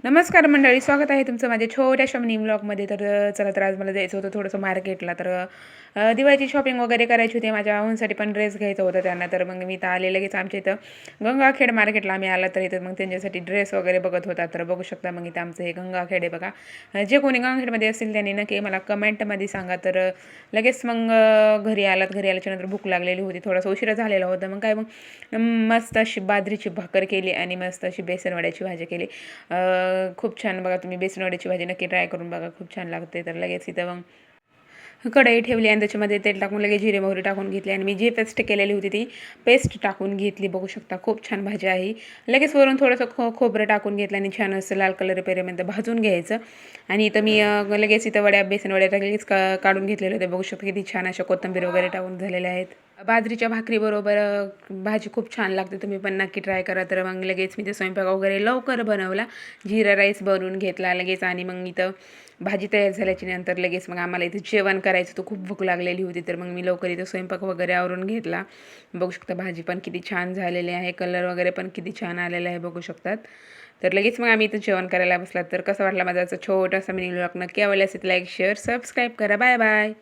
नमस्कार मंडळी, स्वागत आहे तुमचं माझ्या छोट्याशा मिनी व्लॉगमध्ये. तर चला, तर आज मला जायचं होतं थोडंसं मार्केटला. तर दिवाळीची शॉपिंग वगैरे करायची होती. माझ्या भावांसाठी पण ड्रेस घ्यायचा होता त्यांना. तर मग मी तर आले लगेच आमच्या इथं गंगाखेड मार्केटला आम्ही आला. तर इथं मग त्यांच्यासाठी ड्रेस वगैरे बघत होता. तर बघू शकता मग इथं आमचं हे गंगाखेड आहे बघा. जे कोणी गंगाखेडमध्ये असतील त्यांनी नक्की मला कमेंटमध्ये सांगा. तर लगेच मग घरी आलात. घरी आल्याच्यानंतर भूक लागलेली होती, थोडासा उशिरा झालेला होता. मग काय, मग मस्त अशी बाजरीची भाकर केली आणि मस्त अशी बेसन वड्याची भाजी केली. खूप छान. बघा, तुम्ही बेसन वड्याची भाजी नक्की ट्राय करून बघा, खूप छान लागते. तर लगेच इथं मग कढई ठेवली आणि त्याच्यामध्ये तेल टाकून लगेच जिरे मोहरी टाकून घेतली आणि मी जी पेस्ट केलेली होती ती पेस्ट टाकून घेतली. बघू शकता खूप छान भाजी आहे. लगेच वरून थोडंसं खोबरं टाकून घेतलं आणि छान असं लाल कलर येईपर्यंत भाजून घ्यायचं. आणि इथं मी लगेच इथं बेसन वड्या लगेच काढून घेतलेले होते. बघू शकता किती छान अशा कोथिंबीर वगैरे टाकून झालेल्या आहेत. बाजरीच्या भाकरीबरोबर भाजी खूप छान लागते. तुम्ही पण नक्की ट्राय करा. तर मग लगेच मी ते स्वयंपाक वगैरे लवकर बनवला. जिरा राईस बनवून घेतला लगेच आणि मग इथं भाजी तयार झाल्याची नंतर लगेच मग आम्हाला इथं जेवण करायचं होतं. खूप भूक लागलेली होती. तर मग मी लवकर इथं स्वयंपाक वगैरे आवरून घेतला. बघू शकता भाजी पण किती छान झालेली आहे. कलर वगैरे पण किती छान आलेला आहे, बघू शकतात. तर लगेच मग आम्ही इथं जेवण करायला बसला. तर कसं वाटलं माझा छोटासा मिनी व्लॉग? नक्की आवडल्यास लाईक शेअर सबस्क्राईब करा. Bye bye.